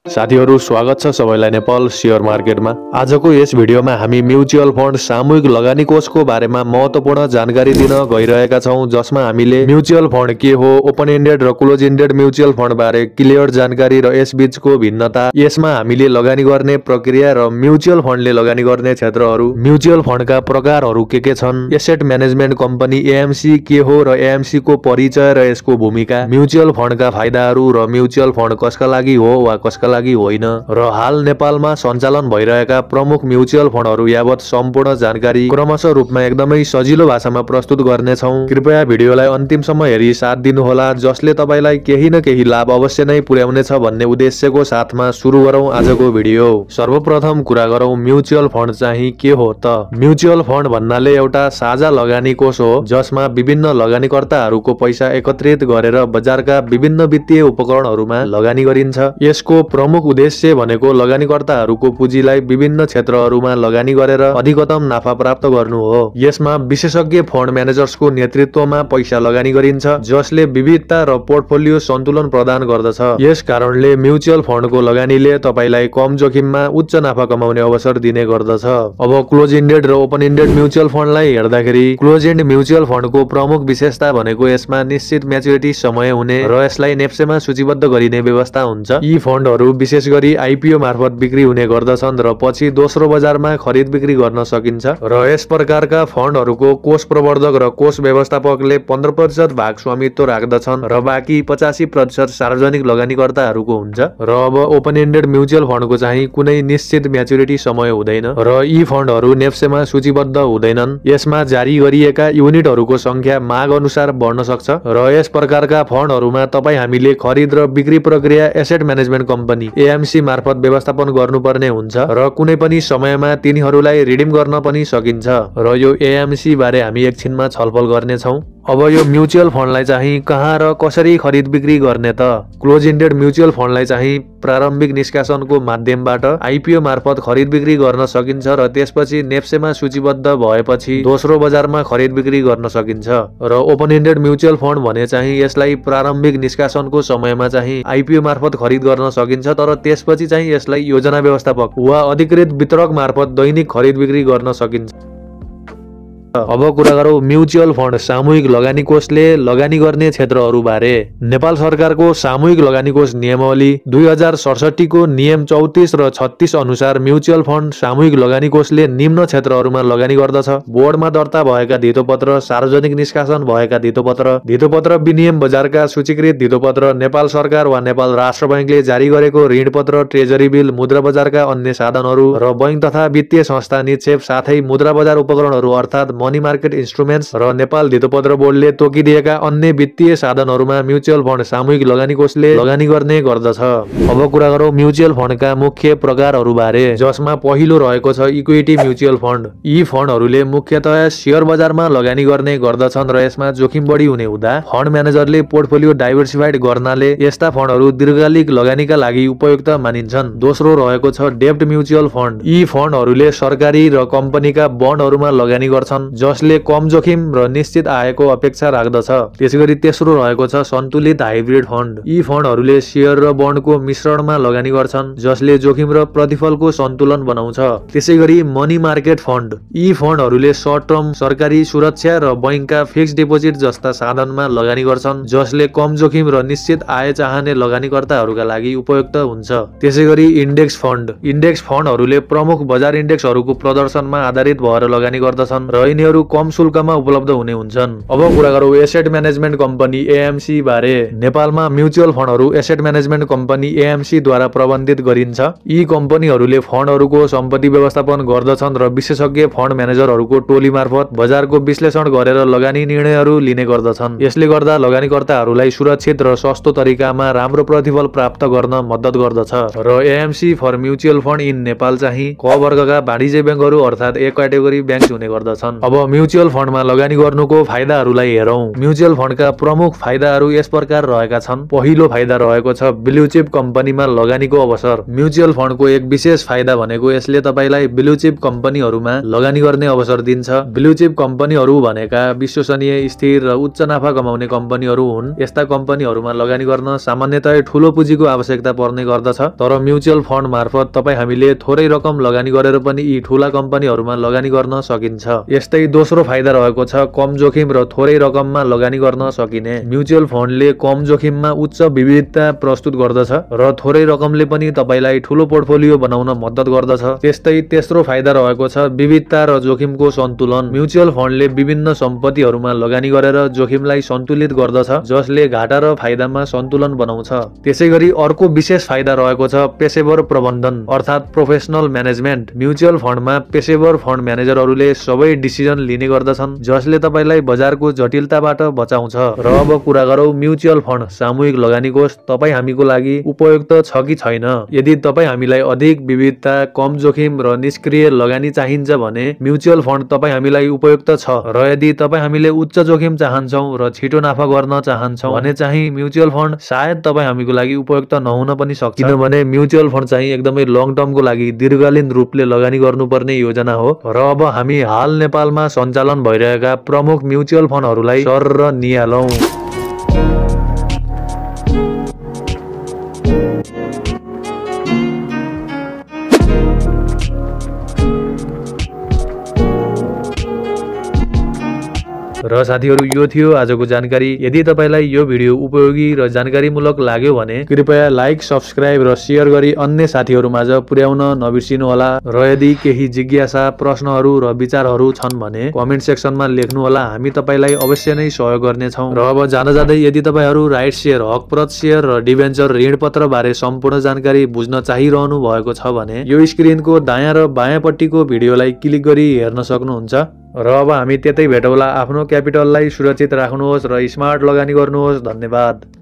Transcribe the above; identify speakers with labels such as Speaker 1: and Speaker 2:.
Speaker 1: साथीहरु स्वागत छ सबैलाई नेपाल शेयर मार्केटमा। आजको यस भिडियोमा हामी म्युचुअल फन्ड सामूहिक लगानी कोषको बारेमा महत्त्वपूर्ण जानकारी दिन गइरहेका छौं, जसमा हामीले म्युचुअल फन्ड के हो, ओपन एन्डेड र क्लोज एन्डेड म्युचुअल फन्ड बारे क्लियर जानकारी र यस बीचको भिन्नता, यसमा हामीले लगानी गर्ने प्रक्रिया र म्युचुअल फन्डले लगानी गर्ने क्षेत्रहरू, म्युचुअल फन्डका प्रकारहरू के छन्, एसेट म्यानेजमेन्ट कम्पनी एएमसी के हो र एएमसी को परिचय र यसको भूमिका, म्युचुअल फन्डका फाइदाहरू र म्युचुअल फन्ड कसका लागि हो वा कसका लागि होइन र हाल नेपालमा सञ्चालन भइरहेका प्रमुख म्युचुअल फन्डहरू यावत सम्पूर्ण जानकारी क्रमशः रूपमा एकदमै सजिलो भाषामा प्रस्तुत गर्नेछौं। कृपया भिडियोलाई अन्तिमसम्म हेरी साथ दिनुहोला, जसले तपाईलाई केही न केही लाभ अवश्य नै पुर्याउनेछ भन्ने उद्देश्यको साथमा सुरु गरौं आजको भिडियो। सर्वप्रथम कुरा गरौं म्युचुअल फन्ड चाहिँ के हो त। म्युचुअल फन्ड भन्नाले एउटा साझा लगानी कोष हो, जसमा विभिन्न लगानीकर्ताहरूको पैसा एकत्रित गरेर बजारका विभिन्न वित्तीय उपकरणहरूमा लगानी गरिन्छ। यसको प्रमुख उद्देश्य भनेको लगानीकर्ताहरूको पुँजीलाई विभिन्न क्षेत्रहरूमा लगानी गरेर अधिकतम नाफा प्राप्त गर्नु हो। यसमा विशेषज्ञ फन्ड म्यानेजर्सको नेतृत्वमा पैसा लगानी गरिन्छ, जसले विविधता र पोर्टफोलियो सन्तुलन प्रदान गर्दछ। यस कारणले म्युचुअल फन्डको लगानीले तपाईलाई कम जोखिममा उच्च नाफा कमाउने अवसर दिने गर्दछ। अब क्लोज एन्डेड र ओपन एन्डेड म्युचुअल फन्डलाई हेर्दाखेरि क्लोज एन्ड म्युचुअल फन्डको प्रमुख विशेषता भनेको यसमा निश्चित म्याच्युरिटी समय हुने र यसलाई नेप्सेमा सूचीबद्ध गरिने व्यवस्था हुन्छ। यी फन्डहरू विशेष गरी आइपिओ मार्फत बिक्री हुने गर्दछन् र पछि दोस्रो बजारमा खरिद बिक्री गर्न सकिन्छ र यस प्रकारका फन्डहरूको कोष प्रवर्धक र कोष व्यवस्थापकले 15% भाग स्वामित्व राख्दछन् र बाँकी 85% सार्वजनिक लगानीकर्ताहरूको हुन्छ। र अब ओपन एन्डेड म्युचुअल फन्डको चाहिँ कुनै निश्चित म्याच्युरिटी समय हुँदैन र यी फन्डहरू नेप्सेमा सूचीबद्ध हुँदैनन्। यसमा जारी गरिएका युनिटहरूको संख्या माग अनुसार बढ्न सक्छ र यस प्रकारका फन्डहरूमा तपाईँ हामीले खरिद र बिक्री प्रक्रिया एसेट म्यानेजमेन्ट कम्पनी एएमसी मार्फत व्यवस्थापन गर्नुपर्ने हुन्छ र कुनै पनि समयमा तिनीहरूलाई रिडिम गर्न पनि सकिन्छ र यो एएमसी बारे हामी एकछिनमा छलफल गर्नेछौं। अब यो म्युचुअल फन्डलाई चाहिँ कहाँ र कसरी खरिद बिक्री गर्ने त। क्लोज एन्डेड म्युचुअल फन्डलाई चाहिँ प्रारम्भिक निष्कासनको माध्यमबाट आइपिओ मार्फत खरिद बिक्री गर्न सकिन्छ र त्यसपछि नेप्सेमा सूचीबद्ध भएपछि दोस्रो बजारमा खरिद बिक्री गर्न सकिन्छ। र ओपन एन्डेड म्युचुअल फन्ड भने चाहिँ यसलाई प्रारम्भिक निष्कासनको समयमा चाहिँ आइपिओ मार्फत खरिद गर्न सकिन्छ, तर त्यसपछि चाहिँ यसलाई योजना व्यवस्थापक वा अधिकृत वितरक मार्फत दैनिक खरिद बिक्री गर्न सकिन्छ। अब कुरा गरौं म्युचुअल फन्ड सामूहिक लगानी कोषले लगानी गर्ने क्षेत्रहरू बारे। नेपाल सरकारको सामूहिक लगानी कोष नियमावली 2067 को नियम 34 र 36 अनुसार म्युचुअल फन्ड सामूहिक लगानी कोषले निम्न क्षेत्रहरूमा लगानी गर्दछ। बोर्डमा दर्ता भएका धितोपत्र, सार्वजनिक निष्कासन भएका धितोपत्र विनिमय बजारका सूचीकृत धितोपत्र, नेपाल सरकार वा नेपाल राष्ट्र बैंकले जारी गरेको ऋणपत्र, ट्रेजरी बिल, मुद्रा बजारका अन्य साधनहरू र बैंक तथा वित्तीय संस्था निक्षेप साथै मुद्रा बजार उपकरणहरू अर्थात् मनी मार्केट इन्स्ट्रुमेन्ट्स र नेपाल धितोपत्र बोर्डले तोकिदिएका अन्य वित्तीय साधनहरूमा म्युचुअल फन्ड सामूहिक लगानी कोषले लगानी गर्ने गर्दछ। अब कुरा गरौं म्युचुअल फन्डका मुख्य प्रकारहरू बारे, जसमा पहिलो रहेको छ इक्विटी म्युचुअल फन्ड। यी फन्डहरूले मुख्यतया शेयर बजारमा लगानी गर्ने गर्दछन् र यसमा जोखिम बढी हुने हुँदा फन्ड म्यानेजरले पोर्टफोलियो डाइभर्सिफाइड गर्नाले यस्ता फन्डहरू दीर्घकालिक लगानीका लागि उपयुक्त मानिन्छन्। दोस्रो रहेको छ डेब्ट म्युचुअल फन्ड। यी फन्डहरूले सरकारी र कम्पनीका बन्डहरूमा लगानी गर्छन्, जसले कम जोखिम र निश्चित आयको अपेक्षा राख्दछ। त्यसैगरी तेस्रो रहेको छ सन्तुलित हाइब्रिड फन्ड। यी फन्डहरूले शेयर र बन्डको मिश्रणमा लगानी गर्छन्, जसले जोखिम र प्रतिफलको सन्तुलन बनाउँछ। त्यसैगरी मनी मार्केट फन्ड। यी फन्डहरूले सर्ट टर्म सरकारी सुरक्षा र बैंकका फिक्स्ड डिपोजिट जस्ता साधनमा लगानी गर्छन्, जसले कम जोखिम र निश्चित आय चाहने लगानीकर्ताहरूका लागि उपयुक्त हुन्छ। त्यसैगरी इन्डेक्स फन्ड। इन्डेक्स फन्डहरूले प्रमुख बजार इन्डेक्सहरूको प्रदर्शनमा आधारित भएर लगानी गर्दछन् र यिनीहरू कम शुल्कमा उपलब्ध हुने हुन्छन्। अब कुरा गरौं एसेट म्यानेजमेन्ट कम्पनी एएमसी बारे। नेपालमा म्युचुअल फन्डहरू एसेट म्यानेजमेन्ट कम्पनी एएमसी द्वारा प्रबन्धित गरिन्छ। यी कम्पनीहरूले फन्डहरूको सम्पत्ति व्यवस्थापन गर्दछन् र विशेषज्ञ फन्ड म्यानेजरहरूको टोली मार्फत बजारको विश्लेषण गरेर लगानी निर्णयहरू लिने गर्दछन्। यसले गर्दा लगानीकर्ताहरूलाई सुरक्षित र सस्तो तरिकामा राम्रो प्रतिफल प्राप्त गर्न मद्दत गर्दछ। र AMC for mutual fund in Nepal चाहिँ क वर्गका वाणिज्य ब्याङ्कहरू अर्थात् ए क्याटेगोरी ब्याङ्क हुने गर्दछन्। अब म्युचुअल फन्डमा लगानी गर्नुको फाइदाहरूलाई हेरौं। म्युचुअल फन्डका प्रमुख फाइदाहरू यस प्रकार रहेका छन्। पहिलो फाइदा रहेको छ ब्लू चिप कम्पनीमा लगानीको अवसर। म्युचुअल फन्डको एक विशेष फाइदा भनेको यसले तपाईलाई ब्लू चिप कम्पनीहरूमा लगानी गर्ने अवसर दिन्छ। ब्लू चिप कम्पनीहरू भनेका विश्वसनीय, स्थिर र उच्च नाफा कमाउने कम्पनीहरू हुन्। यस्ता कम्पनीहरूमा लगानी गर्न सामान्यतया ठूलो पुँजीको आवश्यकता पर्ने गर्दछ, तर म्युचुअल फन्ड मार्फत तपाई हामीले थोरै रकम लगानी गरेर पनि यी ठूला कम्पनीहरूमा लगानी गर्न सकिन्छ। यस्तै दोस्रो फाइदा रहेको छ कम जोखिम र थोरै रकममा लगानी गर्न सकिने। म्युचुअल फन्डले कम जोखिममा उच्च विविधता प्रस्तुत गर्दछ र थोरै रकमले पनि तपाईलाई ठूलो पोर्टफोलियो बनाउन मद्दत गर्दछ। त्यस्तै तेस्रो फाइदा रहेको छ विविधता र जोखिमको सन्तुलन। म्युचुअल फन्डले विभिन्न सम्पत्तिहरूमा लगानी गरेर जोखिमलाई सन्तुलित गर्दछ, जसले घाटा र फाइदामा सन्तुलन बनाउँछ। त्यसैगरी अर्को विशेष फाइदा रहेको छ पेशेवर प्रबन्धन अर्थात् प्रोफेसनल म्यानेजमेन्ट। म्युचुअल फन्डमा पेशेवर फन्ड म्यानेजरहरूले सबै डिसिजन लिने गर्दछन्, जसले तपाईलाई बजारको जटिलताबाट बचाउँछ। र अब कुरा गरौँ म्युचुअल फन्ड सामूहिक लगानी कोष तपाई हामीको लागि उपयुक्त छ कि छैन। यदि तपाई हामीलाई अधिक विविधता, कम जोखिम र निष्क्रिय लगानी चाहिन्छ भने म्युचुअल फन्ड तपाई हामीलाई उपयुक्त छ। र यदि तपाई हामीले उच्च जोखिम चाहन्छौं र छिटो नाफा गर्न चाहन्छौं भने चाहिँ म्युचुअल फन्ड सायद तपाई हामीको लागि उपयुक्त नहुन पनि सक्छ। किनभने म्युचुअल फन्ड चाहिँ एकदमै लङ टर्मको लागि दीर्घकालीन रूपले लगानी गर्नुपर्ने योजना हो। र अब हामी हाल नेपालमा सञ्चालन भइरहेका प्रमुख म्युचुअल फन्डहरूलाई सरर निहालौं। र साथीहरू यो थियो आजको जानकारी। यदि तपाईलाई यो भिडियो उपयोगी र जानकारीमूलक लाग्यो भने कृपया लाइक, सब्स्क्राइब र शेयर गरी अन्य साथीहरूमाझ पुर्याउन नबिर्सिनुहोला। र यदि केही जिज्ञासा, प्रश्नहरू र विचारहरू छन् भने कमेन्ट सेक्सनमा लेख्नुहोला, हामी तपाईलाई अवश्य नै सहयोग गर्नेछौँ। र अब जाँदा जाँदै यदि तपाईहरू राइट शेयर, हकप्रत शेयर र डिभेन्चर ऋणपत्र बारे सम्पूर्ण जानकारी बुझ्न चाहिरहनु भएको छ भने यो स्क्रिनको दायाँ र बायाँपट्टिको भिडियोलाई क्लिक गरी हेर्न सक्नुहुन्छ। र अब हामी त्यतै भेटौँला। आफ्नो क्यापिटललाई सुरक्षित राख्नुहोस् र स्मार्ट लगानी गर्नुहोस्। धन्यवाद।